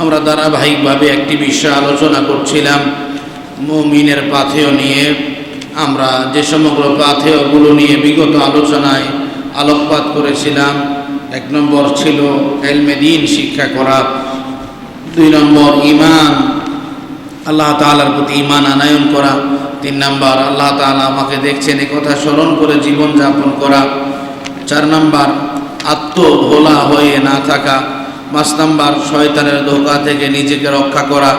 আমরা ধারাবাহিকভাবে একটি বিষয় আলোচনা করছিলাম, মুমিনের পাথেয় নিয়ে। আমরা যে সমগ্র পাথেয়গুলো নিয়ে বিগত আলোচনায় আলোকপাত করেছিলাম, 1 নম্বর ছিল ইলমে দ্বীন শিক্ষা করা, 2 নম্বর ঈমান, আল্লাহ তাআলার প্রতি ঈমান আনয়ন করা, 3 নম্বর আল্লাহ তাআলা আমাকে দেখছেন এ কথা স্মরণ করে জীবন যাপন করা, 4 নম্বর আত্মভোলা হয়ে না থাকা, 5 নম্বর শয়তানের ধোঁকা থেকে নিজেকে রক্ষা করা,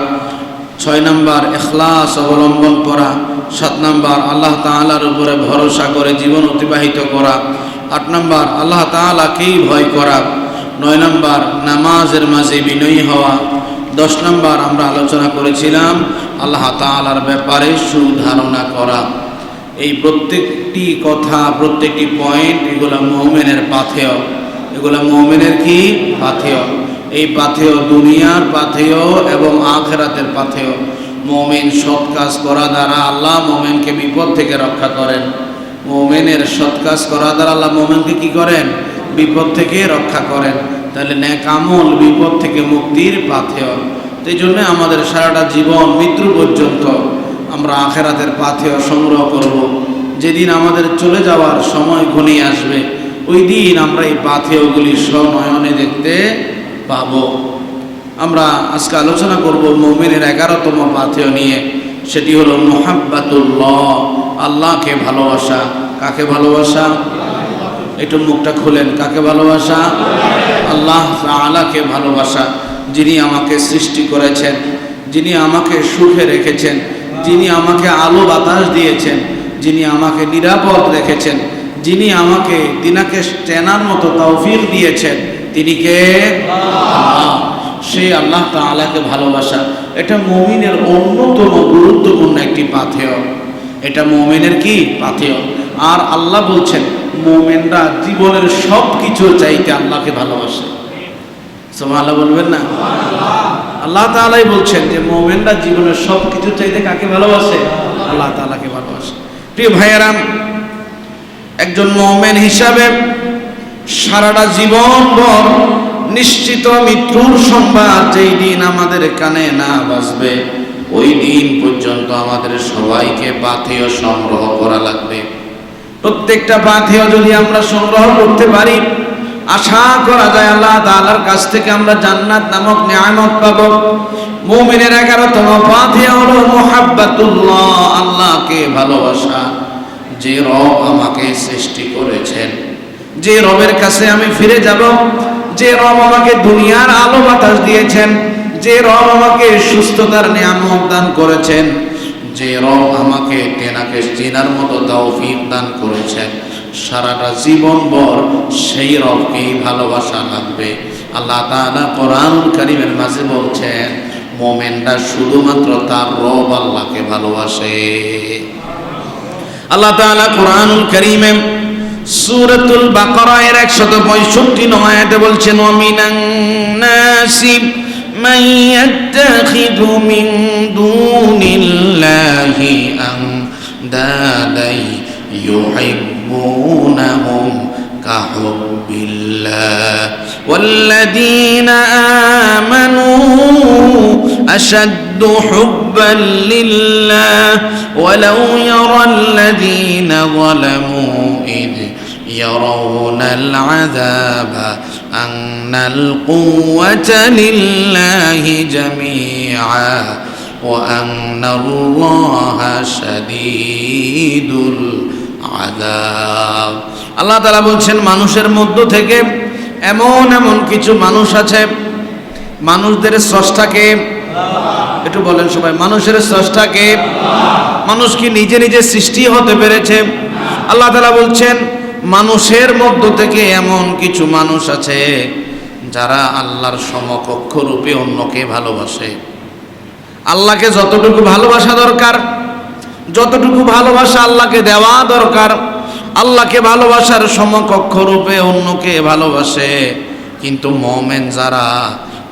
6 নম্বর ইখলাস অবলম্বন করা, 7 নম্বর আল্লাহ তাআলার উপরে ভরসা করে জীবন অতিবাহিত করা, 8 নম্বর আল্লাহ তাআলাকেই ভয় করা, 9 নম্বর নামাজের মাঝে বিনয়ী হওয়া, 10 নম্বর আমরা আলোচনা করেছিলাম আল্লাহ তাআলার ব্যাপারে সুধারণা করা। এই প্রত্যেকটি কথা, প্রত্যেকটি পয়েন্ট, এগুলো মুমিনের পাথেয়। এগুলো মুমিনের কি পাথেয়? এই পাথেয় দুনিয়ার পাথেয় এবং আখিরাতের পাথেয়। মুমিন সৎ কাজ করা দ্বারা আল্লাহ মুমিনকে বিপদ থেকে রক্ষা করেন। মুমিনের সৎ কাজ করা দ্বারা আল্লাহ মুমিনকে কি করেন? বিপদ থেকে রক্ষা করেন। তাহলে নেক আমল বিপদ থেকে মুক্তির পাথেয়। এই জন্য আমাদের সারাটা জীবন মৃত্যু পর্যন্ত আমরা আখিরাতের পাথেয় সংগ্রহ করব। যেদিন আমাদের চলে যাওয়ার সময় ঘনিয়ে আসবে, ওই দিন আমরা এই পাথেয়গুলি স্বনয়নে দেখতে পাব। আমরা আজকে আলোচনা করব মুমিনের 11তম পাথেয় নিয়ে। সেটি হলো মুহাব্বাতুল্লাহ, আল্লাহকে ভালোবাসা। কাকে ভালোবাসা? একটু মুখটা খুলেন। কাকে ভালোবাসা? আল্লাহ তাআলাকে ভালোবাসা। যিনি আমাকে সৃষ্টি করেছেন, যিনি আমাকে সুখে রেখেছেন, যিনি আমাকে আলো বাতাস দিয়েছেন, যিনি আমাকে নিরাপদ রেখেছেন, যিনি আমাকে দিনাকে চেনার মতো তৌফিক দিয়েছেন, তিনি কে? আল্লাহ। সেই আল্লাহ তাআলাকে ভালোবাসা, এটা মুমিনের অন্যতম গুরুত্বপূর্ণ একটি পাথেয়। এটা মুমিনের কি পাথেয়। আর আল্লাহ বলছেন মুমিনরা জীবনের সব কিছু চাইতে আল্লাহকে ভালোবাসে। সুবহানাল্লাহ বলবেন না? আল্লাহ তাআলাই বলছেন যে মুমিনরা জীবনের সব কিছু চাইতে কাকে ভালোবাসে? আল্লাহ তাআলাকে ভালোবাসে। প্রিয় ভাইয়েরা, একজন মুমিন হিসাবে সারাটা জীবনভর নিশ্চিত মৃত্যুর সংবাদ যেই দিন আমাদের কানে না বাজবে, ওই দিন পর্যন্ত আমাদের সবাইকে পাথেয় সংগ্রহ করা লাগবে। প্রত্যেকটা পাথেয় যদি আমরা সংগ্রহ করতে পারি, আশা করা যায় আল্লাহ তাআলার কাছ থেকে আমরা জান্নাত নামক নিয়ামত পাব। মুমিনের 11তম পাথেয় হলো মুহাব্বাতুল্লাহ, আল্লাহকে ভালোবাসা। যে রব আমাকে সৃষ্টি করেছেন, যে রবের কাছে আমি ফিরে যাব, যে রব আমাকে দুনিয়ার আলো বাতাস দিয়েছেন, যে রব আমাকে সুস্থতার নিয়ামত দান করেছেন, যে রব আমাকে তেনাকে চেনার মতো তৌফিক দান করেছেন, সারাটা জীবনভর সেই রবকেই ভালোবাসা লাগবে। আল্লাহ তাআলা কোরআনুল কারীমের মাঝে বলছেন মুমিনরা শুধুমাত্র তার রব আল্লাহকে ভালোবাসে। আল্লাহ তাআলা কোরআনুল কারীমে সূরাতুল বাকারার 165 আয়াতে বলছেন ওয়ামিনান নাসি মান ইয়াত্তাখিযু মিন দুনিল্লাহি আনদাদান يحبونهم كحب الله والذين آمنوا أشد حبا لله ولو يرى الذين ظلموا إذ يرون العذاب أن القوة لله جميعا وأن الله شديد আযাব। আল্লাহ তাআলা বলছেন মানুষের মধ্য থেকে এমন এমন কিছু মানুষ আছে, মানুষদের স্রষ্টাকে, একটু বলেন সবাই, মানুষের স্রষ্টাকে। মানুষ কি নিজে নিজে সৃষ্টি হতে পেরেছে? আল্লাহ তাআলা বলছেন মানুষের মধ্য থেকে এমন কিছু মানুষ আছে যারা আল্লাহর সমকক্ষ রূপে অন্যকে ভালোবাসে। আল্লাহকে যতটুকু ভালোবাসা দরকার, যতটুকু ভালোবাসা আল্লাহকে দেওয়া দরকার, আল্লাহকে ভালোবাসার সমকক্ষ রূপে অন্যকে ভালোবাসে। কিন্তু মুমিন যারা,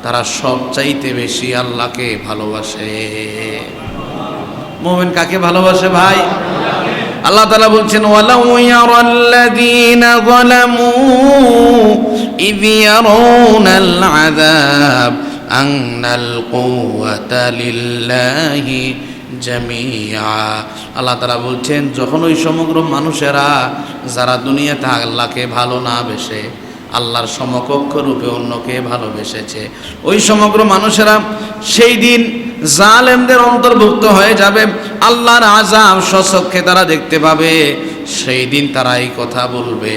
তারা সবচাইতে বেশি আল্লাহকে ভালোবাসে। মুমিন কাকে ভালোবাসে ভাই? আল্লাহ তাআলা বলছেন ওয়ালাউ ইয়ারাল্লাযীনা যালামু ইয ইয়ারাউনাল আযাব আন্নাল কুওয়াতা লিল্লাহি জামিআ। আল্লাহ তাআলা বলছেন যখন ওই সমগ্র মানুষেরা যারা দুনিয়াতে আল্লাহকে ভালো না বেসে আল্লাহর সমকক্ষ রূপে অন্যকে ভালোবেসেছে, ওই সমগ্র মানুষেরা সেই দিন জালেমদের অন্তর্ভুক্ত হয়ে যাবে, আল্লাহর আযাব স্বচক্ষে তারা দেখতে পাবে। সেই দিন তারা এই কথা বলবে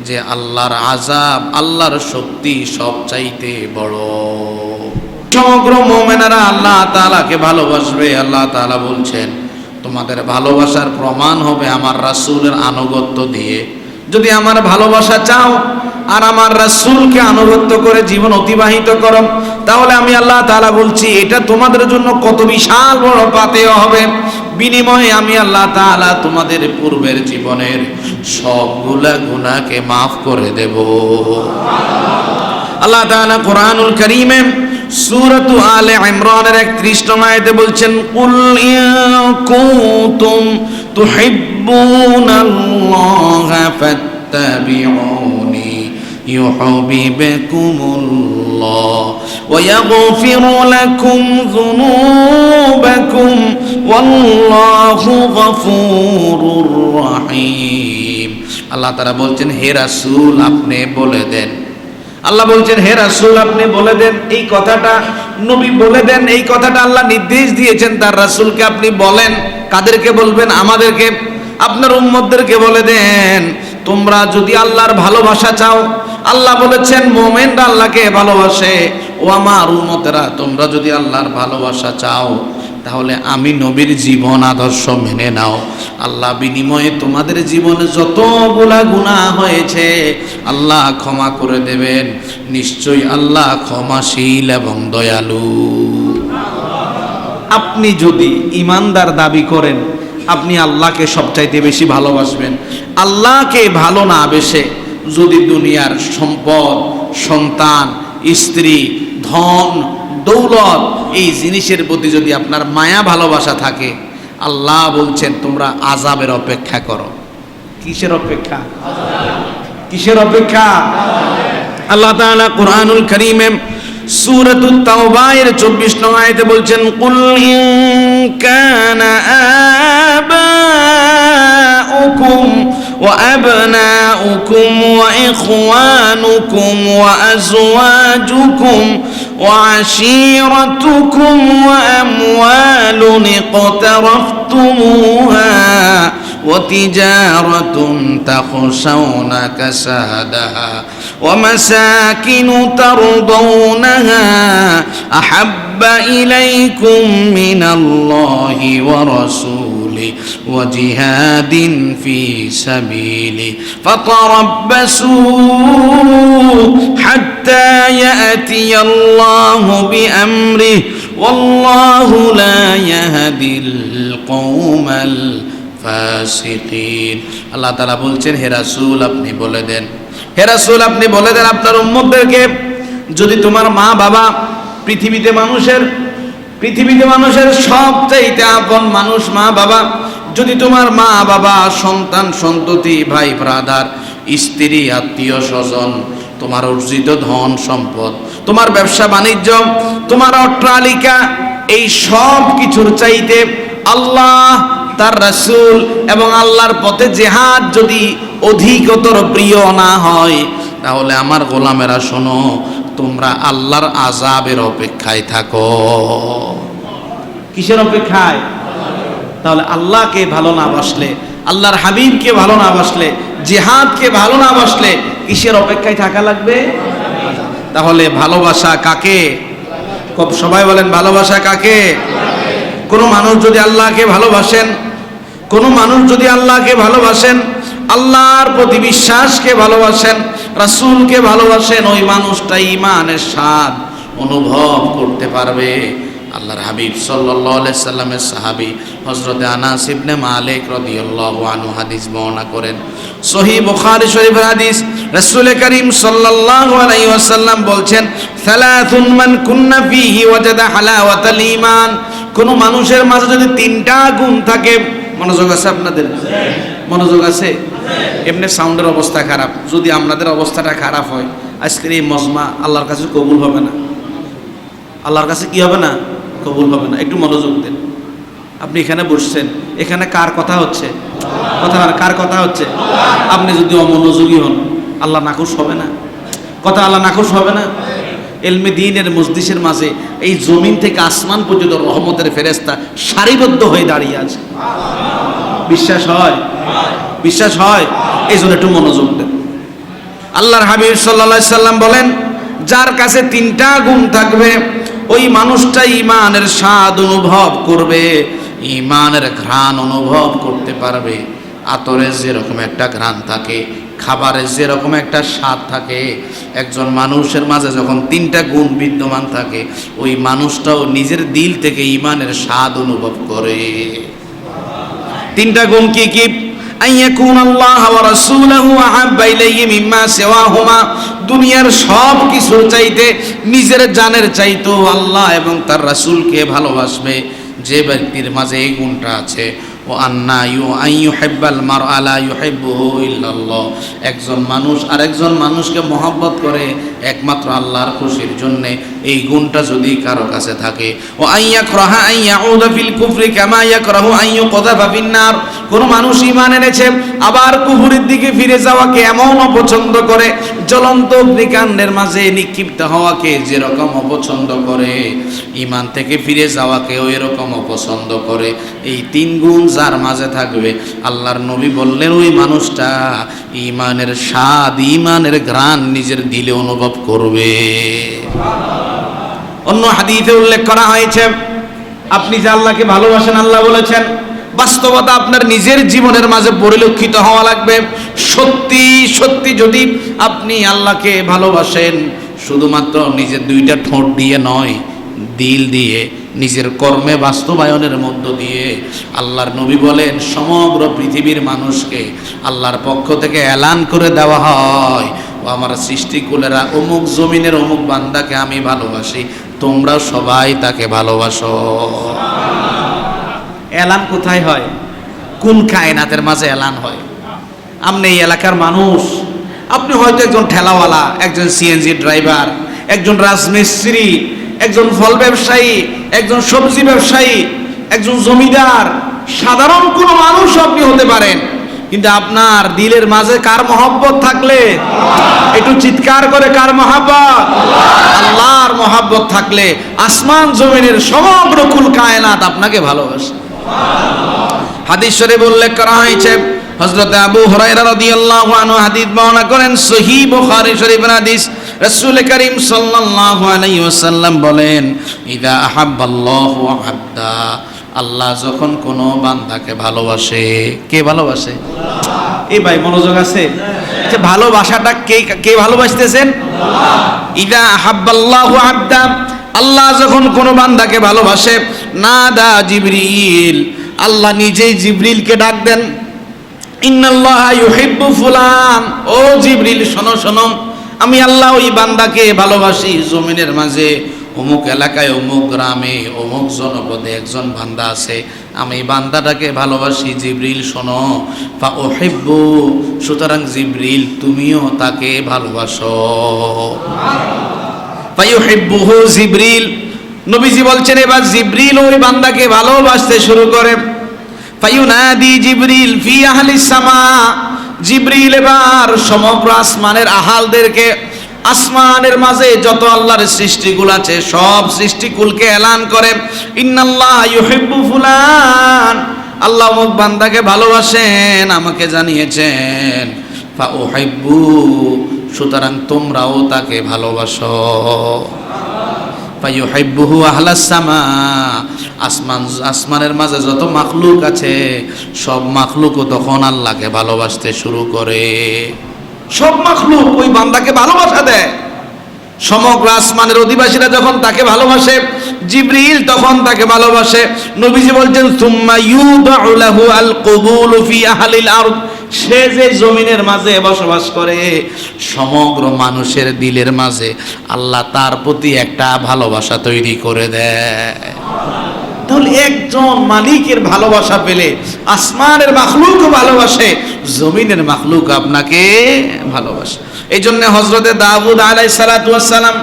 যে আল্লাহর আযাব, আল্লাহর শক্তি সবচাইতে বড়। সমগ্র মুমিনেরা আল্লাহ তাআলাকে ভালোবাসবে। আল্লাহ তাআলা বলছেন তোমাদের ভালোবাসার প্রমাণ হবে আমার রাসূলের আনুগত্য দিয়ে। যদি আমার ভালোবাসা চাও আর আমার রাসূলকে আনুগত্য করে জীবন অতিবাহিত করো, তাহলে আমি আল্লাহ তাআলা বলছি এটা তোমাদের জন্য কত বিশাল বড় পাথেয় হবে। বিনিময়ে আমি আল্লাহ তাআলা তোমাদের পূর্বের জীবনের সবগুলা গুনাহকে মাফ করে দেব। আল্লাহ তাআলা কোরআনুল কারীমে সূরাতু আলে ইমরানের 31 নং আয়াতে বলছেন কুল ইন কুনতুম তুহিব্বুনাল্লাহা ফাত্তাবিউনি ইউহিব্বুকুমুল্লাহ ওয়া ইয়াগফির লাকুম যুনুবাকুম ওয়াল্লাহু গফুরুর রহিম। আল্লাহ তাআলা বলছেন হে রাসূল আপনি বলে দেন, আল্লাহ বলছেন হে রাসূল আপনি বলে দেন এই কথাটা, নবী বলে দেন এই কথাটা। আল্লাহ নির্দেশ দিয়েছেন তার রাসূলকে আপনি বলেন। কাদেরকে বলবেন? আমাদেরকে, আপনার উম্মতদেরকে বলে দেন তোমরা যদি আল্লাহর ভালোবাসা চাও, আল্লাহ বলেছেন মুমিনরা আল্লাহকে ভালোবাসে, ও আমার উম্মতেরা তোমরা যদি আল্লাহর ভালোবাসা চাও তাহলে আমি নবীর জীবন আদর্শ মেনে নাও। আল্লাহ বিনিময়ে তোমাদের জীবনে যতগুলা গুনাহ হয়েছে আল্লাহ ক্ষমা করে দেবেন। নিশ্চয়ই আল্লাহ ক্ষমাশীল এবং দয়ালু। আপনি যদি ইমানদার দাবি করেন আপনি আল্লাহকে সবচাইতে বেশি ভালোবাসবেন। আল্লাহকে ভালো না বেসে যদি দুনিয়ার সম্পদ, সন্তান, স্ত্রী, ধন, দৌলত এই জিনিসের প্রতি যদি আপনার মায়া ভালোবাসা থাকে, আল্লাহ বলছেন তোমরা আযাবের অপেক্ষা করো। কিসের অপেক্ষা? কিসের অপেক্ষা? আল্লাহ তাআলা কোরআনুল কারীমে সূরাতুত তাওবা এর 24 নং আয়াতে বলছেন কুল ইন কানা আবাউকুম وأبناؤكم وإخوانكم وأزواجكم وعشيرتكم وأموال اقترفتموها وتجارة تخشون كسادها ومساكن ترضونها أحب إليكم من الله ورسوله وجهاد في سبيله فتربصوا حتى يأتي الله بأمره والله لا يهدي القوم الفاسقين। আল্লাহ তাআলা বলছেন হে রাসূল আপনি বলে দেন, হে রাসূল আপনি বলে দেন আপনার উম্মতদেরকে যদি তোমার মা বাবা পৃথিবীতে মানুষের সবচাইতে আপন মানুষ মা বাবা, যদি তোমার মা বাবা, সন্তান সন্ততি, ভাই ব্রাদার, স্ত্রী, আত্মীয় স্বজন, তোমার অর্জিত ধন সম্পদ, তোমার ব্যবসা বাণিজ্য, তোমার অট্টালিকা, এই সব কিছুর চাইতে আল্লাহ তার রাসূল এবং আল্লাহর পথে জিহাদ যদি অধিকতর প্রিয় না হয়, তাহলে আমার গোলামেরা শোনো তোমরা আল্লাহর আযাবের অপেক্ষায় থাকো। কিসের অপেক্ষায়? তাহলে আল্লাহকে ভালো না বাসলে, আল্লাহর হাবিবকে ভালো না বাসলে, জিহাদকে ভালো না বাসলে কিসের অপেক্ষায় থাকা লাগবে? তাহলে ভালোবাসা কাকে? সবাই বলেন ভালোবাসা কাকে? কোনো মানুষ যদি আল্লাহকে ভালোবাসেন, কোনো মানুষ যদি আল্লাহকে ভালোবাসেন, আল্লাহর প্রতি বিশ্বাসকে ভালোবাসেন, রাসূলকে ভালোবাসেন, ওই মানুষটা ঈমানের স্বাদ অনুভব করতে পারবে। আল্লাহর হাবিব সাল্লাল্লাহু আলাইহি সাল্লামের সাহাবী হযরত আনাস ইবনে মালিক রাদিয়াল্লাহু আনহু হাদিস বর্ণনা করেন, সহিহ বুখারী শরীফের হাদিস। রাসূল করিম সাল্লাল্লাহু আলাইহি ওয়াসাল্লাম বলছেন সালাসুন মান কুন্না ফীহি ওয়াজাদা হালাওয়াতাল ঈমান। কোন মানুষের মাঝে যদি তিনটা গুণ থাকে, মনোযোগ আছে আপনাদের? মনোযোগ আছে? এমনি সাউন্ডের অবস্থা খারাপ, যদি আপনাদের অবস্থাটা খারাপ হয় আজকের এই মজমা আল্লাহর কাছে কবুল হবে না। আল্লাহর কাছে কি হবে না? কবুল হবে না। একটু মনোযোগ দেন। আপনি এখানে বসছেন, এখানে কার কথা হচ্ছে? কার কথা হচ্ছে? আপনি যদি অমনোযোগী হন, আল্লাহ নাখুশ হবে না? কথা আল্লাহ নাখুশ হবে না? এলমে দ্বীনের মজলিসের মাঝে এই জমিন থেকে আসমান পর্যন্ত রহমতের ফেরেশতা সারিবদ্ধ হয়ে দাঁড়িয়ে আছে। বিশ্বাস হয়? বিশ্বাস হয়? এই জন্য একটু মনোযোগ দেন। আল্লাহর হাবিব সাল্লাল্লাহু আলাইহি সাল্লাম বলেন, যার কাছে 3টা গুণ থাকবে ওই মানুষটা ঈমানের স্বাদ অনুভব করবে, ঈমানের ঘ্রাণ অনুভব করতে পারবে। আতরের যেরকম একটা ঘ্রাণ থাকে, খাবারের যেরকম একটা স্বাদ থাকে, একজন মানুষের মাঝে যখন 3টা গুণ বিদ্যমান থাকে ওই মানুষটাও নিজের দিল থেকে ঈমানের স্বাদ অনুভব করে। 3টা গুণ কি কি? আইয়াকুন আল্লাহ ওয়া রাসূলুহু আহাব্বা ইলাইহি মিম্মা সিওয়াহুমা, দুনিয়ার সব কিছুর চাইতে নিজের জানের চাইতেও আল্লাহ এবং তার রাসূলকে ভালোবাসবে যে ব্যক্তির মাঝে এই গুণটা আছে। ও আন্না ইউহিব্বাল মারআ লা ইউহিব্বুহু ইল্লাল্লাহ, একজন মানুষ আরেকজন মানুষকে মহব্বত করে একমাত্র আল্লাহর খুশির জন্য, এই গুণটা যদি কারো কাছে থাকে। ও আইয়াকরাহা আইয়াউদা ফিল কুফরি কামা ইয়াকরাহু আইয়ুকযাফা ফিন নার, কোন মানুষ ঈমান এনেছে আবার কুফরের দিকে ফিরে যাওয়াকে এমন অপছন্দ করে, জ্বলন্ত অগ্নিকাণ্ডের মাঝে নিক্ষিপ্ত হওয়াকে যেরকম অপছন্দ করে, ঈমান থেকে ফিরে যাওয়াকে ওই রকম অপছন্দ করে। এই 3 গুণ যার মাঝে থাকবে আল্লাহর নবী বললেন ওই মানুষটা ঈমানের স্বাদ, ঈমানের ঘ্রাণ নিজের দিলে অনুভব করবে। অন্য হাদিসে উল্লেখ করা হয়েছে, আপনি যে আল্লাহকে ভালোবাসেন, আল্লাহ বলেছেন বাস্তবতা আপনার নিজের জীবনের মাঝে পরিলক্ষিত হওয়া লাগবে। সত্যি সত্যি যদি আপনি আল্লাহকে ভালোবাসেন, শুধুমাত্র নিজের 2টা ঠোঁট দিয়ে নয়, দিল দিয়ে, নিজের কর্মে বাস্তবায়নের মধ্য দিয়ে। আল্লাহর নবী বলেন সমগ্র পৃথিবীর মানুষকে আল্লাহর পক্ষ থেকে এলান করে দেওয়া হয়, ও আমার সৃষ্টিকুলেরা অমুক জমিনের অমুক বান্দাকে আমি ভালোবাসি, তোমরা সবাই তাকে ভালোবাসো। এলান কোথায় হয়? কোন কায়নাতের মাঝে এলান হয়? আপনি এই এলাকার মানুষ, আপনি হয়তো একজন ঠেলাওয়ালা, একজন সিএনজি ড্রাইভার, একজন রাজমিস্ত্রি, একজন ফল ব্যবসায়ী, একজন সবজি ব্যবসায়ী, একজন জমিদার, সাধারণ কোনো মানুষ আপনি হতে পারেন, কিন্তু আপনার দিলের মাঝে কার মহব্বত থাকলে, একটু চিৎকার করে কার মহব্বত? আল্লাহর মহব্বত থাকলে আসমান জমিনের সমগ্র কুল কায়নাত আপনাকে ভালোবাসে। হাদিস শরীফে উল্লেখ করা হয়েছে, হযরত আবু হুরায়রা রাদিয়াল্লাহু আনহু হাদিস বর্ণনা করেন, সহিহ বুখারী শরীফের হাদিস। রাসূল করিম সাল্লাল্লাহু আলাইহি ওয়াসাল্লাম বলেন, ইযা আহাব্বাল্লাহু আবদা, আল্লাহ যখন কোনো বান্দাকে ভালোবাসে, কে ভালোবাসে? এই ভাই মনোযোগ আছে? যে ভালোবাসাটা কে ভালোবাসতেছেন? ইযা আহাব্বাল্লাহু আবদা, আল্লাহ যখন কোনো বান্দাকে ভালোবাসে, নাদা জিবরিল, আল্লাহ নিজেই জিবরিলকে ডাক দেন, ইন্নাল্লাহা ইউহিব্বু ফুলান, ও জিবরিল শোনো শোনো, আমি আল্লাহ ওই বান্দাকে ভালোবাসি, জমিনের মাঝে অমুক এলাকায় অমুক গ্রামে অমুক জনপদে একজন বান্দা আছে, আমি বান্দাটাকে ভালোবাসি, জিবরিল শোনো। ফা উহিব্বু, সুতরাং জিবরিল তুমিও তাকে ভালোবাসো। ফা ইউহিব্বুহু জিবরিল, নবীজি বলছেন এবার জিবরিল ওই বান্দাকে ভালোবাসতে শুরু করে। ফায়ুনাদি জিবরিল ফি আহলিস সামা, জিবরিল এবার সমগ্র আসমানের আহালদেরকে, আসমানের মাঝে যত আল্লাহর সৃষ্টিকুল আছে সব সৃষ্টিকুলকে এলান করে, ইন্নাল্লাহ ইউহিব্বু ফুলান, আল্লাহ অমুক বান্দাকে ভালোবাসেন, আমাকে জানিয়েছেন। ফা উহিব্বু, সুতরাং তোমরাও তাকে ভালোবাসো। ফায়ুহিব্বুহু আহলাস সামা, আসমানের মাঝে যত মাখলুক আছে সব মাখলুকও তখন আল্লাহকে ভালোবাসতে শুরু করে। সব মাখলুক ওই বান্দাকে ভালোবাসা দেয়। সমগ্র আসমানের অধিবাসীরা যখন তাকে ভালোবাসে, জিবরিল তখন তাকে ভালোবাসে। নবীজি বলছেন, সুম্মা ইউদাউ লাহু আল কবুলু ফি আহলিল আরদ, সে যে জমিনের মাঝে বসবাস করে সমগ্র মানুষের দিলের মাঝে আল্লাহ তার প্রতি একটা ভালোবাসা তৈরি করে দেয়। তাহলে একজন মালিকের ভালোবাসা পেলে আসমানের মাখলুকও ভালোবাসে, জমিনের মাখলুক আপনাকে ভালোবাসে। এই জন্য হযরতে দাউদ আলাইহিস সালাতু ওয়াস সালাম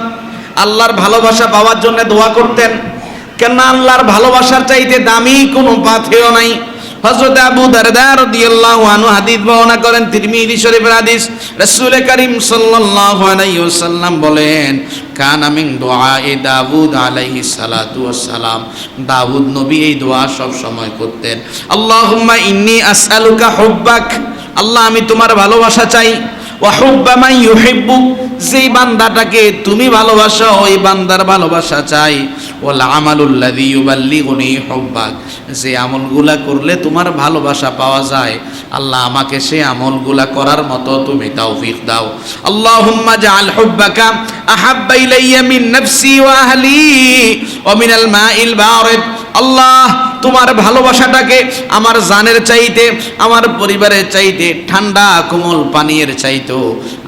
আল্লাহর ভালোবাসা পাওয়ার জন্য দোয়া করতেন। কেন আল্লাহর ভালোবাসার চাইতে দামি কোনো পাথেয় নাই। হযরত আবু দারদা রাদিয়াল্লাহু আনহু হাদিস বর্ণনা করেন, তিরমিজি শরীফের হাদিস। রাসূল করিম সাল্লাল্লাহু আলাইহি ওয়াসাল্লাম বলেন, কানা মিন দুআয়ে দাউদ আলাইহিস সালাতু ওয়াস সালাম, দাউদ নবী এই দোয়া সব সময় করতেন, আল্লাহুম্মা ইন্নী আসআলুকা হুব্বাক, আল্লাহ আমি তোমার ভালোবাসা চাই, ওয়া হুব্বা মান ইউহিব্বুক, যেই বান্দাটাকে তুমি ভালোবাসো ওই বান্দার ভালোবাসা চাই, ওয়াল আমালুল্লাযী ইউবাল্লিগুনি হুব্বাক, যে আমলগুলা করলে তোমার ভালোবাসা পাওয়া যায়, আল্লাহ আমাকে সেই আমলগুলা করার মতো তুমি তৌফিক দাও। আল্লাহুম্মা জাআল হুব্বাকা আহাব্বা ইলাইয়া মিন নাফসি ওয়া আহলি ওয়া মিনাল মাইল বারিদ, আল্লাহ তোমার ভালোবাসাটাকে আমার জানের চাইতে, আমার পরিবারের চাইতে, ঠান্ডা কোমল পানীয়ের চাইতো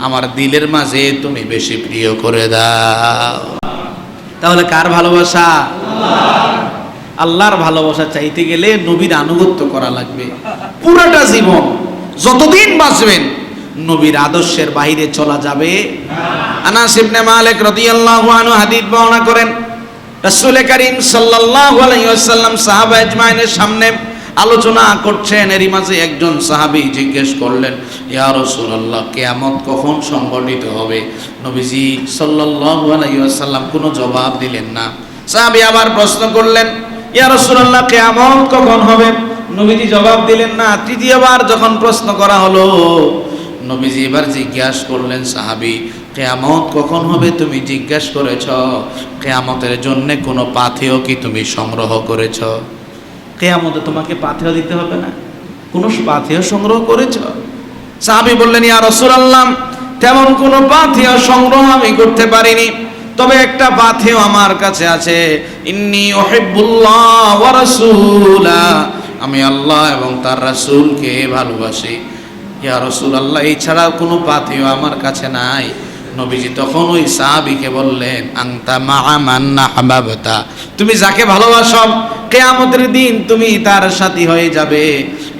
আমার দিলের মাঝে তুমি বেশি প্রিয় করে দাও। তাহলে কার ভালোবাসা? আল্লাহর ভালোবাসা চাইতে গেলে নবীর আনুগত্য করা লাগবে। পুরোটা জীবন যতদিন বাঁচবেন নবীর আদর্শের বাইরে চলা যাবে না। আনাস ইবনে মালিক রাদিয়াল্লাহু আনহু হাদিস বর্ণনা করেন, রাসূল করিম সাল্লাল্লাহু আলাইহি ওয়াসাল্লাম সাহাবা আজমাইনের সামনে আলোচনা করছেন। এরই মাঝে একজন সাহাবী জিজ্ঞেস করলেন, ইয়া রাসূলুল্লাহ, কিয়ামত কখন সংঘটিত হবে? নবীজি সাল্লাল্লাহু আলাইহি ওয়াসাল্লাম কোনো জবাব দিলেন না। সাহাবী আবার প্রশ্ন করলেন, ইয়া রাসূলুল্লাহ, কিয়ামত কখন হবে? নবীজি জবাব দিলেন না। তৃতীয়বার যখন প্রশ্ন করা হলো, নবীজি এবার জিজ্ঞাসা করলেন, সাহাবী, কিয়ামত কখন হবে তুমি জিজ্ঞাসা করেছ, কিয়ামতের জন্য কোনো পাথেয় কি তুমি সংগ্রহ করেছ? কিয়ামতে তোমাকে পাথেয় দিতে হবে না, কোনো পাথেয় সংগ্রহ করেছ? সাহাবী বললেন, ইয়া রাসূলুল্লাহ, তেমন কোনো পাথেয় সংগ্রহ আমি করতে পারিনি, তবে একটা পাথেয় আমার কাছে আছে। ইন্নী উহিব্বুল্লাহ ওয়া রাসূলা, আমি আল্লাহ এবং তার রাসূলকে ভালোবাসি। ইয়া রাসূলুল্লাহ, এছাড়া কোনো পাথেয় আমার কাছে নাই। নবীজি তখন ওই সাহাবীকে বললেন, আনতা মা'a মান আহবাবতা, তুমি যাকে ভালোবাসো কিয়ামতের দিন তুমি তার সাথী হয়ে যাবে,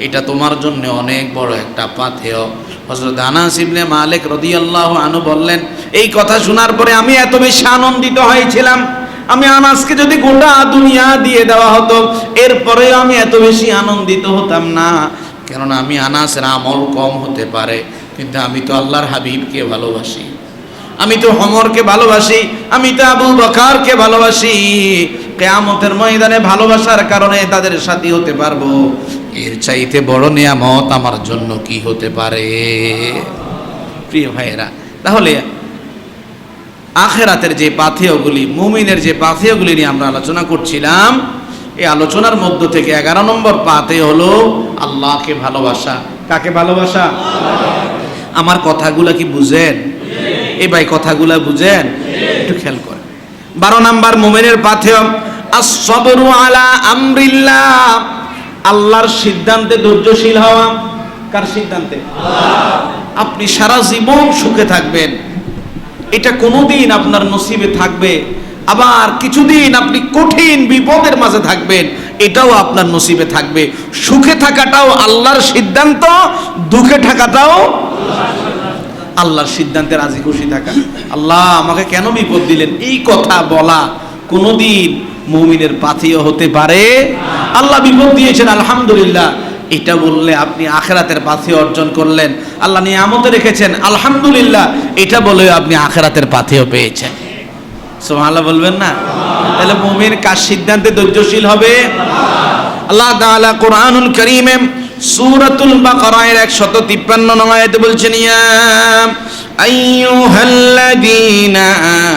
এটা তোমার জন্য অনেক বড় একটা পাথেয়। হযরত আনাস ইবনে মালিক রাদিয়াল্লাহু আনহু বললেন, এই কথা শোনার পরে আমি এত বেশি আনন্দিত হয়েছিলাম, আমি আনাসকে যদি গোটা দুনিয়া দিয়ে দেওয়া হতো এরপরেও আমি এত বেশি আনন্দিত হতাম না। কেননা আমি আনাসের আমল কম হতে পারে, কিন্তু আমি তো আল্লাহর হাবিবকে ভালোবাসি, আমি তো ওমরকে ভালোবাসি, আমি তো আবু বকরকে ভালোবাসি। কিয়ামতের ময়দানে ভালোবাসার কারণে তাদের সাথী হতে পারবো, এর চাইতে বড় নিয়ামত আমার জন্য কি হতে পারে? প্রিয় ভাইয়েরা, তাহলে আখিরাতের যে পাথেয়গুলি, মুমিনের যে পাথেয়গুলি নিয়ে আমরা আলোচনা করছিলাম, এই আলোচনার মধ্য থেকে 11 নম্বর পাথেয় হলো আল্লাহকে ভালোবাসা। কাকে ভালোবাসা? আমার কথাগুলা কি বুঝেন? এই ভাই কথাগুলা বুঝেন? একটু খেয়াল করেন। 12 নম্বর মুমিনের পাথেয় আস-সাবরু আলা আমরিল্লাহ, আল্লাহর সিদ্ধান্তে ধৈর্যশীল হওয়া। কার সিদ্ধান্তে? আপনি সারা জীবন সুখে থাকবেন, এটা কোনোদিন আপনার নসিবে থাকবে। আবার কিছুদিন আপনি কঠিন বিপদের মাঝে থাকবেন, এটাও আপনার নসিবে থাকবে। সুখে থাকাটাও আল্লাহর সিদ্ধান্ত, দুঃখে থাকাটাও আল্লাহর সিদ্ধান্তে রাজি খুশি থাকা। আল্লাহ আমাকে কেন বিপদ দিলেন, এই কথা বলা কোনোদিন মুমিনের পাথেয় হতে পারে? আল্লাহ বিপদ দিয়েছেন, আলহামদুলিল্লাহ, এটা বললে আপনি আখিরাতের পাথেয় অর্জন করলেন। আল্লাহ নিয়ামতে রেখেছেন, আলহামদুলিল্লাহ, এটা বলে আপনি আখিরাতের পাথেয় পেয়েছেন। সুবহানাল্লাহ বলবেন না? তাহলে মুমিন কার সিদ্ধান্তে ধৈর্যশীল হবে? আল্লাহ তাআলা কোরআনুল কারীমে সূরাতুল বাকারার 153 নং আয়াতে বলছেন, ইয়া আইয়ুহাল্লাযীনা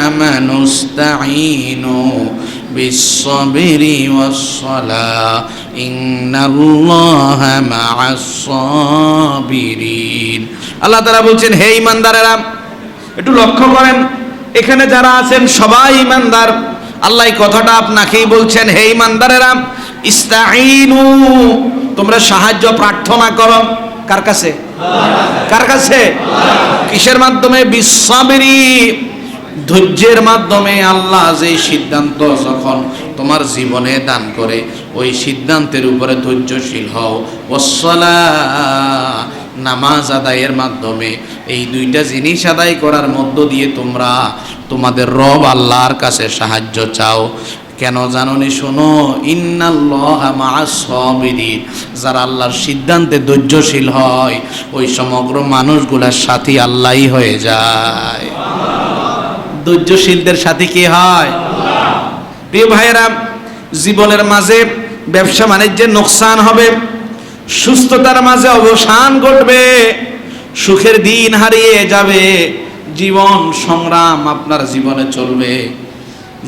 আমানুস্তাঈনু বিস-সাবরি ওয়াস-সালাহ ইন্নাল্লাহা মা'আস-সাবিরিন। আল্লাহ তাআলা বলছেন, হে ঈমানদারেরা, একটু লক্ষ্য করেন, এখানে যারা আছেন সবাই ঈমানদার। আল্লাহ এই কথাটা আপনাকেই বলছেন, হে ঈমানদারেরা, ইস্তাঈনু, তোমরা সাহায্য প্রার্থনা করো। কার কাছে? কার কাছে? কিসের মাধ্যমে? বিস-সাবরি, ধৈর্যের মাধ্যমে। আল্লাহ যে সিদ্ধান্ত যখন তোমার জীবনে দান করে ওই সিদ্ধান্তের উপরে ধৈর্যশীল হও। ওয়াস-সালাহ, নামাজ আদায়ের মাধ্যমে। এই দুইটা জিনিস আদায় করার মধ্য দিয়ে তোমরা তোমাদের রব আল্লাহর কাছে সাহায্য চাও। কেন জানোনি? শোনো, ইন্নাল্লাহা মা'আস সাবিরিন, যারা আল্লাহর সিদ্ধান্তে ধৈর্যশীল হয় ওই সমগ্র মানুষগুলার সাথী আল্লাহই হয়ে যায়। ধৈর্যশীলদের সাথে কি হয়? প্রিয় ভাইয়েরা, জীবনের মাঝে ব্যবসা বাণিজ্যের নোকসান হবে, সুস্থতার মাঝে অবসান ঘটবে, সুখের দিন হারিয়ে যাবে, জীবন সংগ্রাম আপনার জীবনে চলবে।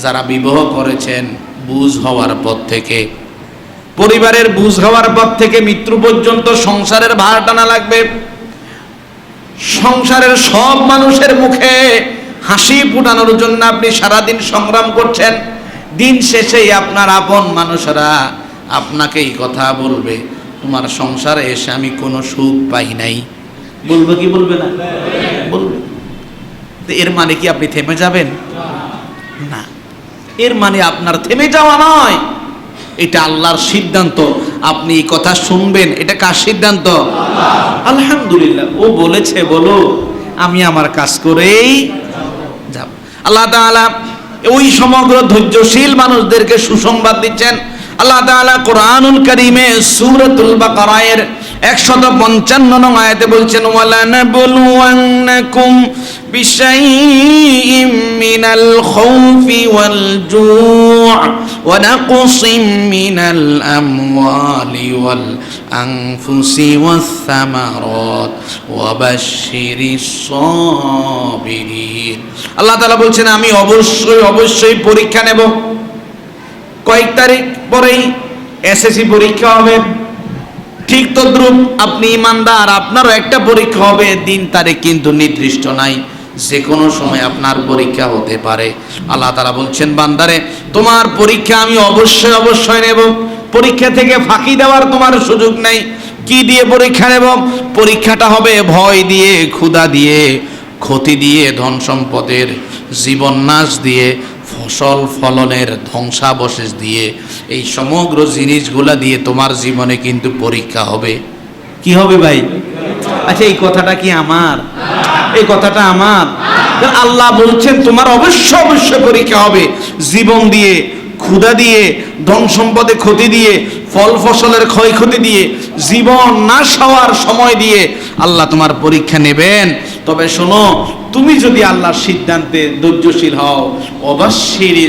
যারা বিবাহ করেছেন বুঝ হওয়ার পর থেকে, পরিবারের বুঝ হওয়ার পর থেকে মৃত্যু পর্যন্ত সংসারের ভার টানা লাগবে। সংসারের সব মানুষের মুখে হাসি ফুটানোর জন্য আপনি সারাদিন সংগ্রাম করছেন। দিন শেষে আপনার আপন মানুষরা আপনাকেই কথা বলবে, তোমার সংসারে এসে আমি কোনো সুখ পাই নাই। বলবে কি বলবে না? বলবে। তো এর মানে কি আপনি থেমে যাবেন? না, এর মানে আপনার থেমে যাওয়া নয়, এটা আল্লাহর সিদ্ধান্ত। আপনি এই কথা শুনবেন, এটা কার সিদ্ধান্ত? আলহামদুলিল্লাহ, ও বলেছে বলো, আমি আমার কাজ করেই যাব। আল্লাহ তাআলা ওই সমগ্র ধৈর্যশীল মানুষদেরকে সুসংবাদ দিচ্ছেন। আল্লাহ তাআলা কোরআনুল কারীমে সূরাতুল বাকারার 155 নং আয়াতে বলছেন, ওয়ালা নাবলুওয়ান্নাকুম বিশাইইম মিনাল খাউফি ওয়াল জুউ ওয়া নাকসিম মিনাল আমওয়ালি ওয়াল আনফুসি ওয়াস সামারাত ওয়া বাশশিরিস সাবিরিন। আল্লাহ তাআলা বলছেন, আমি অবশ্যই পরীক্ষা নেব। কয়েক তারিখ পরেই এসএসসি পরীক্ষা হবে, ঠিক তদ্রুপ আপনি ইমানদার, আপনারও একটা পরীক্ষা হবে। দিন তারিখ কিন্তু নির্দিষ্ট নাই, যে কোনো সময় আপনার পরীক্ষা হতে পারে। আল্লাহ তাআলা বলছেন, বান্দারে তোমার পরীক্ষা আমি অবশ্যই নেব। পরীক্ষা থেকে ফাঁকি দেওয়ার তোমার সুযোগ নেই। কি দিয়ে পরীক্ষা নেব? পরীক্ষাটা হবে ভয় দিয়ে, ক্ষুধা দিয়ে, ক্ষতি দিয়ে, ধন সম্পদের জীবন নাশ দিয়ে, ফসল ফলনের ধ্বংসাবশেষ দিয়ে, এই সমগ্র জিনিসগুলা দিয়ে তোমার জীবনে কিন্তু পরীক্ষা হবে। কি হবে ভাই? আচ্ছা, এই কথাটা কি আমার? এই কথাটা আমার? আল্লাহ বলছেন তোমার অবশ্যই পরীক্ষা হবে, জীবন দিয়ে, ক্ষুধা দিয়ে, ধন সম্পদে ক্ষতি দিয়ে, ফল ফসলের ক্ষয়ক্ষতি দিয়ে, জীবন নাশ হওয়ার সময় দিয়ে আল্লাহ তোমার পরীক্ষা নেবেন। তবে শোনো, তুমি যদি আল্লাহর সিদ্ধান্তে ধৈর্যশীল হও, অবশ্যই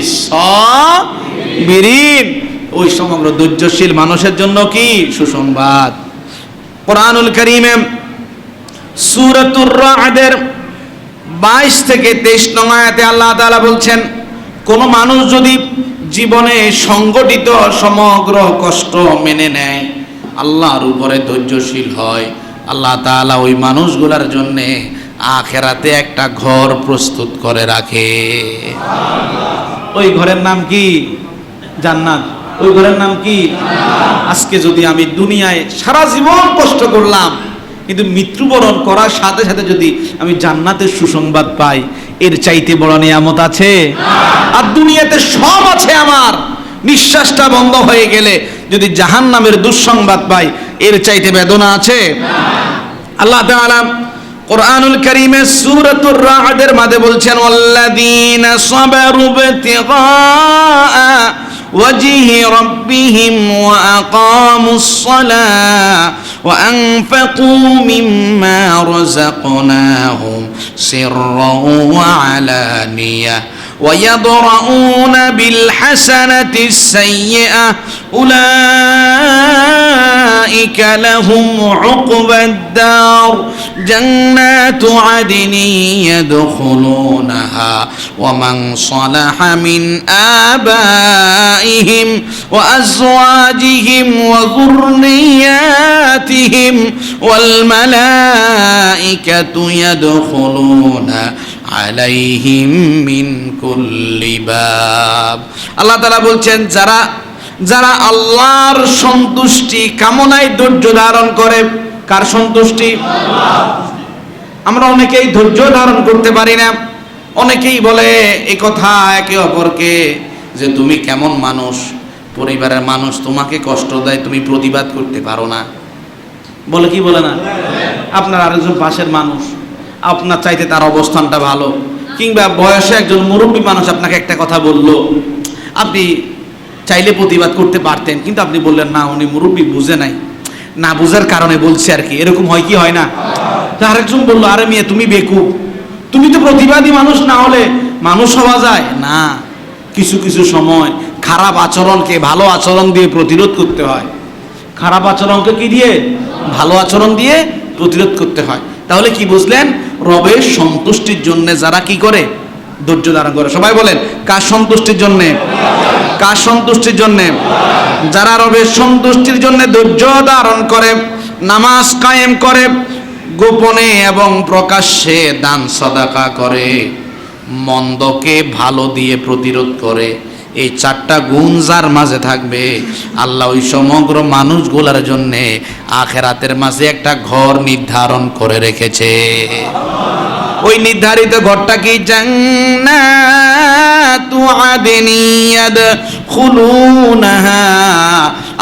সাবিরিন, ওই সমগ্র ধৈর্যশীল মানুষের জন্য কি সুসংবাদ। কোরআনুল কারীমে সূরাতুর রা'দের 22 থেকে 23 নং আয়াতে আল্লাহ তাআলা বলছেন, কোন মানুষ যদি জীবনে সংগঠিত সমগ্র কষ্ট মেনে নেয়, আল্লাহর উপরে ধৈর্যশীল হয়, আল্লাহ তাআলা ওই মানুষগুলোর জন্যে আখিরাতে একটা ঘর প্রস্তুত করে রাখে। ওই ঘরের নাম কি? জান্নাত। ওই ঘরের নাম কি? আজকে যদি আমি দুনিয়ায় সারা জীবন কষ্ট করলাম, কিন্তু মৃত্যুবরণ করার সাথে সাথে যদি আমি জান্নাতের সুসংবাদ পাই, এর চাইতে বড় নিয়ামত আছে? আর দুনিয়াতে সব আছে আমার, নিঃশ্বাসটা বন্ধ হয়ে গেলে যদি জাহান্নামের দুঃসংবাদ পাই, এর চাইতে বেদনা আছে? আল্লাহ তাআলা কোরআনুল কারীমে সূরাতুর রা'দের মাঝে বলছেন, ওয়াল্লাযীনা সাবারু ইবতিগা ওয়াজহি রাব্বিহিম ওয়া আকামুস সালাহ ওয়া আনফাকু মিম্মা রাযাকনাহুম সিররান ওয়া আলানিয়াহ ওয়া ইয়াদরাউনা বিল হাসানাতিস সাইয়্যিআহ উলাইকা লাহুম উকবাদ দার জান্নাতু আদনি ইয়াদখুলুনাহা ওয়া মান সালাহা মিন আবাইহিম ওয়া আজওয়াজিহিম ওয়া যুররিয়াতিহিম ওয়াল মালাইকাতু ইয়াদখুলুনা আলাইহিম মিন কুল্লি বাব। আল্লাহ তাআলা বলছেন, যারা আল্লাহর সন্তুষ্টি কামনায় ধৈর্য ধারণ করে। কার সন্তুষ্টি? আমরা অনেকেই ধৈর্য ধারণ করতে পারি না। অনেকেই বলে এই কথা একে অপরকে যে তুমি কেমন মানুষ, পরিবারের মানুষ তোমাকে কষ্ট দেয়, তুমি প্রতিবাদ করতে পারো না। বলে কি বলে না? আপনার আরেকজন পাশের মানুষ, আপনার চাইতে তার অবস্থানটা ভালো, কিংবা বয়সে একজন মুরব্বী মানুষ আপনাকে একটা কথা বললো, আপনি চাইলে প্রতিবাদ করতে পারতেন, কিন্তু আপনি বললেন না, উনি মুরব্বী, বুঝে নাই, না বুঝার কারণে বলছে আর কি। এরকম হয় কি হয় না? তো আরেকজন বললো, আরে মেয়ে তুমি বেকুব, তুমি তো প্রতিবাদী মানুষ, না হলে মানুষ হওয়া যায় না। কিছু কিছু সময় খারাপ আচরণকে ভালো আচরণ দিয়ে প্রতিরোধ করতে হয়। খারাপ আচরণকে কি দিয়ে? ভালো আচরণ দিয়ে প্রতিরোধ করতে হয়। তাহলে কি বুঝলেন? রবের সন্তুষ্টির জন্য যারা কি করে? ধৈর্য ধারণ করে। সবাই বলেন, কার সন্তুষ্টির জন্য? কার সন্তুষ্টির জন্য? যারা রবের সন্তুষ্টির জন্য ধৈর্য ধারণ করে, নামাজ কায়েম করে, গোপনে এবং প্রকাশ্যে দান সাদাকা করে, মন্দকে ভালো দিয়ে প্রতিরোধ করে, এই চারটা গুণ যার মাঝে থাকবে, আল্লাহ ওই সমগ্র মানুষগুলোর জন্য আখিরাতের মাঝে একটা ঘর নির্ধারণ করে রেখেছে। ওই নির্ধারিত ঘরটা কি? জান্নাতু আদনি ইয়াদখুলুনাহা।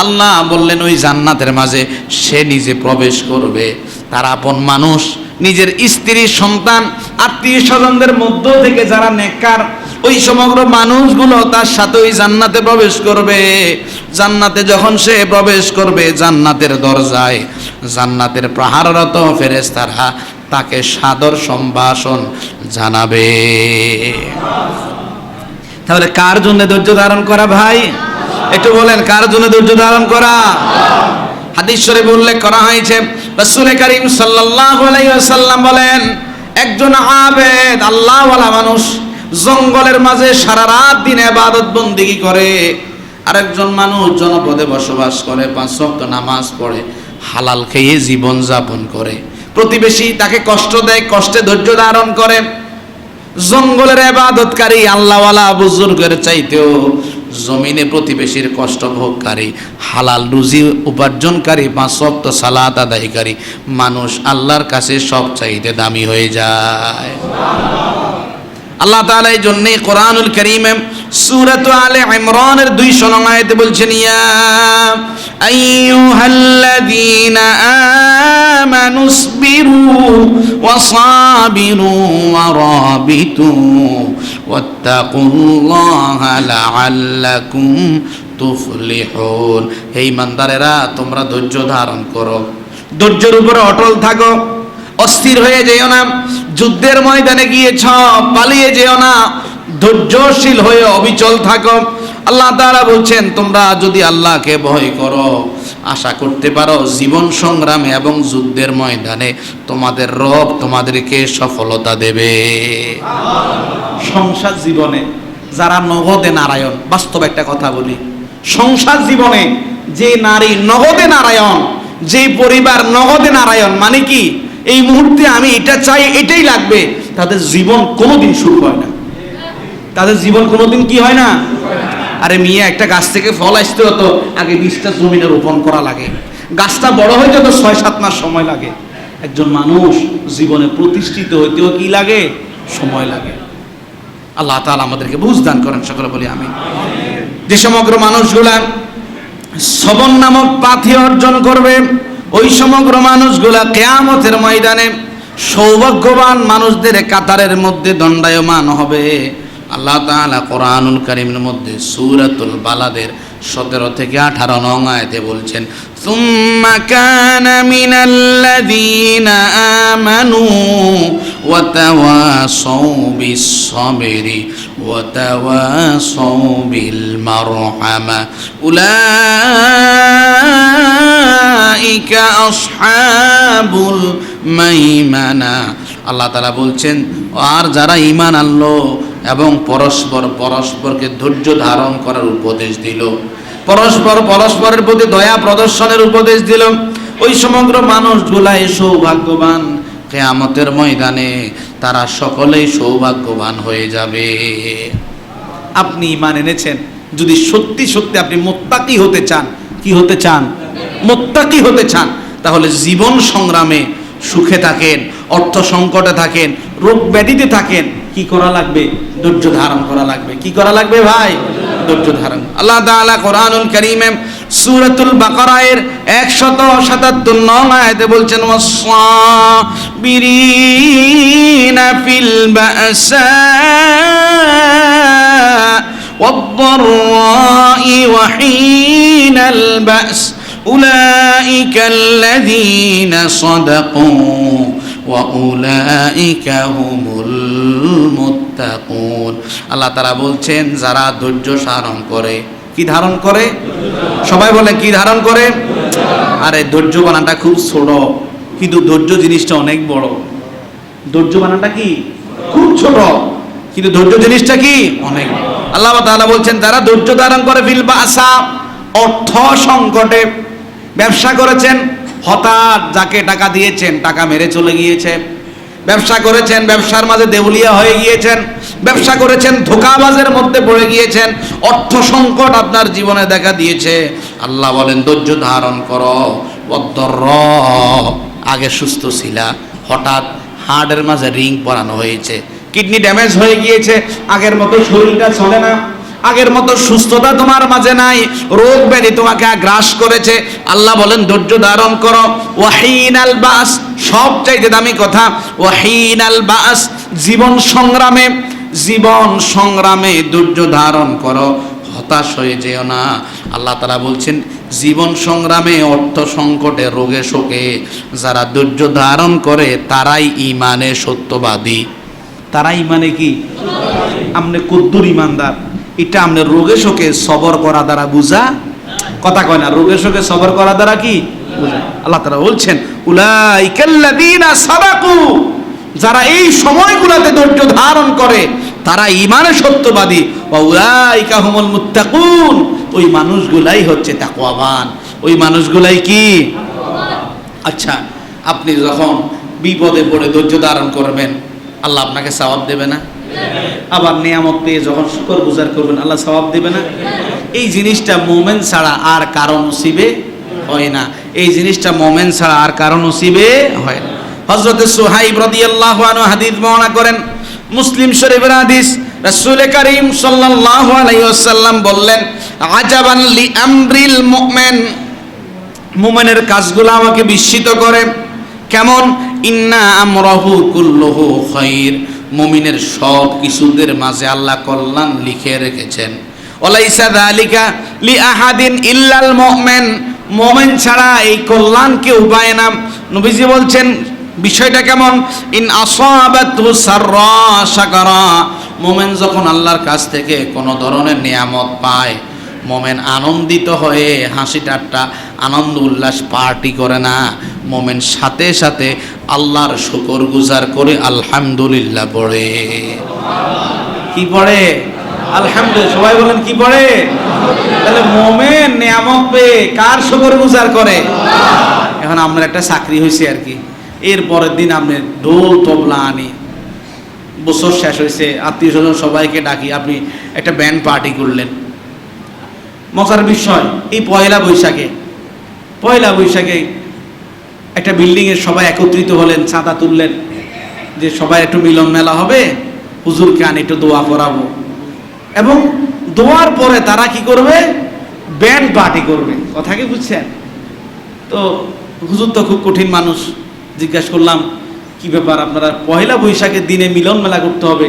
আল্লাহ বললেন ওই জান্নাতের মাঝে সে নিজে প্রবেশ করবে, তার আপন মানুষ, নিজের স্ত্রী, সন্তান, আত্মীয় স্বজনদের মধ্য থেকে যারা নেককার, ওই সমগ্র মানুষগুলো তার সাথে ওই জান্নাতে প্রবেশ করবে। জান্নাতে যখন সে প্রবেশ করবে, জান্নাতের দরজায় জান্নাতের প্রহাররত ফেরেশতারা তাকে সাদর সম্ভাষণ জানাবে। তাহলে কার জন্য ধৈর্য ধারণ করা ভাই? একটু বলেন, কার জন্য ধৈর্য ধারণ করা? হাদিস শরীফে উল্লেখ করা হয়েছে, রাসূল করিম সাল্লাল্লাহু আলাইহি ওয়াসাল্লাম বলেন, একজন আবেদ আল্লাহওয়ালা মানুষ জঙ্গলের মাঝে সারা রাত দিন ইবাদত বন্দেগী করে, আরেকজন মানুষ জনপদে বসবাস করে, 5 ওয়াক্ত নামাজ পড়ে, হালাল খেয়ে জীবন যাপন করে। প্রতিবেশী তাকে কষ্ট দেয়, কষ্টে ধৈর্য ধারণ করে। জঙ্গলের ইবাদতকারী আল্লাহওয়ালা বুজুর্গের চাইতেও জমিনে প্রতিবেশীর কষ্ট ভোগকারী, হালাল রুজি উপার্জনকারী, 5 ওয়াক্ত সালাত আদায়কারী মানুষ আল্লাহর কাছে সব চাইতে দামি হয়ে যায়। আল্লাহ তাআলা এই জন্যই কোরআনুল কারীমে সূরাত আলে ইমরানের 200 নং আয়াতে বলছেন, ইয়া আইয়ুহাল্লাযীনা আমানুসবিরু ওয়াসাবিরু ওয়ারাবিতু ওয়াত্তাকুল্লাহা লাআল্লাকুম তুফলিহুন। হে ঈমানদারেরা, তোমরা ধৈর্য ধারণ করো, ধৈর্যের উপরে অটল থাকো, অস্থির হয়ে যেও না, যুদ্ধের ময়দানে গিয়েছ পালিয়ে যেও না, ধৈর্যশীল হয়ে অবিচল থাকো। আল্লাহ তাআলা বলছেন, তোমরা যদি আল্লাহকে ভয় করো, আশা করতে পারো জীবন সংগ্রামে এবং যুদ্ধের ময়দানে তোমাদের রব তোমাদেরকে সফলতা দেবে। সংসার জীবনে যারা নগদে নারায়ণ, বাস্তব একটা কথা বলি, সংসার জীবনে যে নারী নগদে নারায়ণ, যে পরিবার নগদে নারায়ণ, মানে কি এই মুহূর্তে আমি এটা চাই, এটাই লাগবে, তাদের জীবন কোনোদিন শুরু হয় না। তাদের জীবন কোনোদিন কি হয় না? আরে মিয়া, একটা গাছ থেকে ফল আসতে হতো আগে 20টা জমিনে রোপণ করা লাগে, গাছটা বড় হইতে তো 6-7 মাস সময় লাগে। একজন মানুষ জীবনে প্রতিষ্ঠিত হইতেও কি লাগে? সময় লাগে। আল্লাহ তাআলা আমাদেরকে বুঝ দান করেন, সকলে বলি আমিন। যে সমগ্র মানুষগুলা সবর নামক পাথি অর্জন করবে, ওই সমগ্র মানুষগুলা কিয়ামতের ময়দানে সৌভাগ্যবান মানুষদের কাতারের মধ্যে দণ্ডায়মান হবে। আল্লাহ তাআলা কোরআনুল কারীমের মধ্যে সূরাতুল বালাদের 17 থেকে 18 নং আয়াতে বলছেন, সুম্মা কানা মিনাল্লাযীনা আমানু ওয়া তাওয়াসাউ বিস-সাবরি ওয়া তাওয়াসাউ বিল মারহামা উলাইকা আসহাবুল মাইমানা। আল্লাহ তাআলা বলছেন, আর যারা ঈমান আনলো এবং পরস্পরকে ধৈর্য ধারণ করার উপদেশ দিল, পরস্পরের প্রতি দয়া প্রদর্শনের উপদেশ দিল, ওই সমগ্র মানুষগুলাই সৌভাগ্যবান। কিয়ামতের ময়দানে তারা সকলেই সৌভাগ্যবান হয়ে যাবে। আপনি ঈমান এনেছেন, যদি সত্যি সত্যি আপনি মুত্তাকি হতে চান, কি হতে চান? মুত্তাকি হতে চান, তাহলে জীবন সংগ্রামে সুখে থাকেন, অর্থ সংকটে থাকেন, রোগ ব্যাধিতে থাকেন, কি করা লাগবে? ধৈর্য ধারণ করা লাগবে। কি করা লাগবে ভাই? ধৈর্য ধারণ। আল্লাহ তাআলা কোরআনুল কারীমে সূরাতুল বাকারার 177 আয়াতে বলছেন ওয়াস-সাবিরিনা ফিল বাসা ওয়াদ-দাররাই ওয়া হিনাল বাস উলাইকা আল্লাযীনা সাদাকু ওয়া উলাইকা হুমুল মুত্তাকুন। আল্লাহ তাআলা বলছেন যারা ধৈর্য ধারণ করে, কি ধারণ করে? সবাই বলেন কি ধারণ করে? আরে ধৈর্য বানানটা খুব ছোট, কিন্তু ধৈর্য জিনিসটা অনেক বড়। ধৈর্য বানানটা কি খুব ছোট, কিন্তু ধৈর্য জিনিসটা কি অনেক। আল্লাহ তাআলা বলছেন যারা ধৈর্য ধারণ করে ফিল বাসা, অর্থ সংকটে, ব্যবসা করেছেন, হঠাৎ যাকে টাকা দিয়েছেন টাকা মেরে চলে গিয়েছে, ব্যবসা করেছেন ব্যবসার মাঝে দেউলিয়া হয়ে গিয়েছেন, ব্যবসা করেছেন ধোঁকাবাজের মধ্যে পড়ে গিয়েছেন, অর্থ সংকট আপনার জীবনে দেখা দিয়েছে, আল্লাহ বলেন ধৈর্য ধারণ করো। আগে সুস্থ ছিলা, হঠাৎ হার্টের মাঝে রিং পরানো হয়েছে, কিডনি ড্যামেজ হয়ে গিয়েছে, আগের মতো শরীরটা চলে না, আগের মতো সুস্থতা তোমার মাঝে নাই, রোগ ব্যাধি তোমাকে গ্রাস করেছে, আল্লাহ বলেন ধৈর্য ধারণ করো। ওয়াহিনাল বাস, সবচাইতে দামি কথা, ওয়াহিনাল বাস, জীবন সংগ্রামে ধৈর্য ধারণ করো, হতাশ হয়ে যেও না। আল্লাহ তাআলা বলছেন জীবন সংগ্রামে, অর্থ সংকটে, রোগে শোকে যারা ধৈর্য ধারণ করে তারাই ঈমানে সত্যবাদী। তারা ঈমানে কি? আমনে কদ্দুর ঈমানদার, এটা আমনে রোগে শোকে সবর করা দ্বারা বুঝা, কথা কয় না, রোগে শোকে সবর করা দ্বারা কি বুঝা। আল্লাহ তাআলা বলছেন উলাইকাল্লাযীনা সাদাকু, যারা এই সময়গুলোতে ধৈর্য ধারণ করে তারা ঈমানে সত্যবাদী, ওয়া উলাইকা হুমুল মুত্তাকুন, ওই মানুষগুলাই হচ্ছে তাকওয়াবান, ওই মানুষগুলাই কি? আচ্ছা, আপনি যখন বিপদে পড়ে ধৈর্য ধারণ করবেন আল্লাহ আপনাকে সওয়াব দেবে না? আবার নিয়ামত পেয়ে যখন শুকরগুজার করবেন আল্লাহ সওয়াব দেবে না? এই জিনিসটা মুমিন ছাড়া আর কারো নসিবে হয় না, এই জিনিসটা মুমিন ছাড়া আর কারো নসিবে হয় না। হযরত সুহাইব রাদিয়াল্লাহু আনহু হাদিস বর্ণনা করেন, মুসলিম শরীফের হাদিস, রাসূল করিম সাল্লাল্লাহু আলাইহি ওয়াসাল্লাম বললেন আজাবান লি আমরিল মুমিন, মুমিনের কাজগুলো আমাকে বিস্মিত করে। কেমন? ইন্না আমরাহু কুল্লুহু খায়র, মুমিনের সব কিছুদের মাঝে আল্লাহ কল্যাণ লিখে রেখেছেন। ওয়ালাইসা যালিকা লি আহাদিন ইল্লাল মুমিন, মুমিন ছাড়া এই কল্যাণ কেউ পায় না। নবীজি বলছেন বিষয়টা কেমন? ইন আসাবাতহু সাররা শাকারা, মুমিন যখন আল্লাহর কাছ থেকে কোনো ধরনের নিয়ামত পায়, মুমিন আনন্দিত হয়ে হাসি ঠাট্টা আনন্দ উল্লাস পার্টি করে না, মুমিন সাথে সাথে আল্লাহর শুকরগুজার করে আলহামদুলিল্লাহ পড়ে। কি পড়ে? আলহামদুলিল্লাহ। সবাই বলেন কি পড়ে? তাহলে মুমিন নিয়ামত পেয়ে কার শুকরগুজার করে? এখন আপনার একটা চাকরি হয়েছে আর কি, এর পরের দিন আপনি ঢোল তবলা আনি, বছর শেষ হয়েছে, আত্মীয় স্বজন সবাইকে ডাকি, আপনি একটা ব্যান্ড পার্টি করলেন। মজার বিষয়, এই পয়লা বৈশাখে একটা বিল্ডিংয়ে সবাই একত্রিত হলেন, চাঁদা তুললেন যে সবাই একটু মিলন মেলা হবে, হুজুরকে আনি একটু দোয়া করাবো, এবং দোয়ার পরে তারা কি করবে? ব্যান্ড পার্টি করবে। কথা কি বুঝছেন? তো হুজুর তো খুব কঠিন মানুষ, জিজ্ঞাসা করলাম কি ব্যাপার, আপনারা পয়লা বৈশাখের দিনে মিলন মেলা করতে হবে,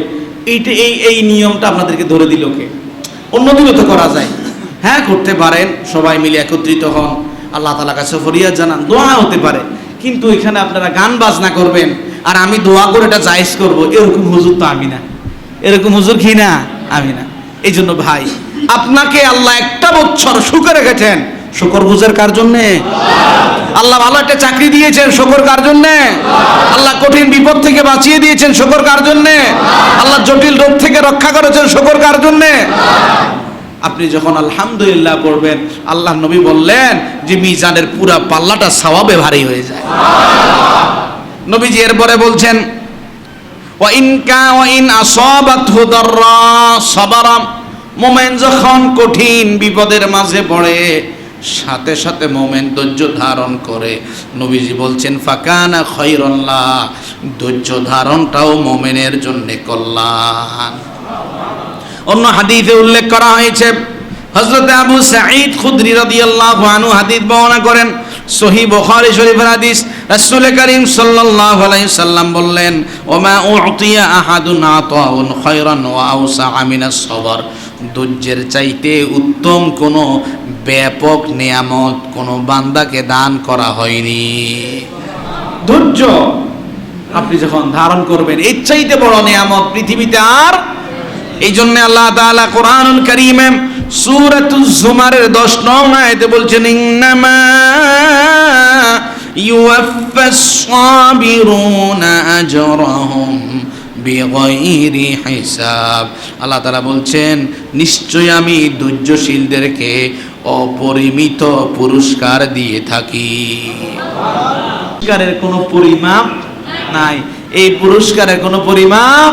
এইটা এই নিয়মটা আপনাদেরকে ধরে দিল কে? অন্যদিনও তো করা যায়। হ্যাঁ করতে পারেন, সবাই মিলে একত্রিত হন, আল্লাহ তাআলার কাছে ফরিয়াদ জানান, দোয়া হতে পারে, কিন্তু এখানে আপনারা গান বাজনা করবেন আর আমি দোয়া করে এটা জায়েজ করব, এরকম হুজুর তো আমি না, এরকম হুজুর কি না? আমি না। এই জন্য ভাই, আপনাকে আল্লাহ একটা বছর সুখে রেখেছেন, শুকর গুজার কার জন্যে? আল্লাহ ভালো একটা চাকরি দিয়েছেন, শুকর কার জন্যে? আল্লাহ কঠিন বিপদ থেকে বাঁচিয়ে দিয়েছেন, শুকর কার জন্যে? আল্লাহ জটিল রোগ থেকে রক্ষা করেছেন, শুকর কার জন্যে? আপনি যখন আলহামদুলিল্লাহ পড়বেন, আল্লাহ নবী বললেন যে মিজানের পুরা পাল্লাটা সওয়াবে ভারী হয়ে যায়। নবীজি এরপরে বলছেন ওয়া ইন আসাবাতহু দাররা সাবারা, মুমিন যখন কঠিন বিপদের মাঝে পড়ে সাথে সাথে মুমিন ধৈর্য ধারণ করে, নবীজি বলছেন ফাকানা খায়রান লা, ধৈর্য ধারণটাও মুমিনের জন্য কল্যাণ। অন্য হাদিসে উল্লেখ করা হয়েছে, হযরত আবু সাঈদ খুদরি রাদিয়াল্লাহু আনহু হাদিস বর্ণনা করেন, সহিহ বুখারী শরীফের হাদিস। রাসূল করিম সাল্লাল্লাহু আলাইহি সাল্লাম বললেন, ওমা উতিয়া আহাদুন আতাউন খায়রান ওয়া আওসা মিনাস সবর, ধৈর্যের চাইতে উত্তম কোন ব্যাপক নিয়ামত কোন বান্দাকে দান করা হয়নি। ধৈর্য আপনি যখন ধারণ করবেন, এর চাইতে বড় নিয়ামত পৃথিবীতে আর। এই জন্য আল্লাহ তাআলা কোরআনুল কারীমে সূরাতুজ জুমারের 10 নং আয়াতে বলছেন, ইন্নামা ইউওয়াফাস সাবিরুনা আজরাহুম বিগাইরি হিসাব। আল্লাহ তাআলা বলছেন, নিশ্চয় আমি ধৈর্যশীলদেরকে অপরিমিত পুরস্কার দিয়ে থাকি। পুরস্কারের কোনো পরিমাপ নাই, এই পুরস্কারের কোনো পরিমাপ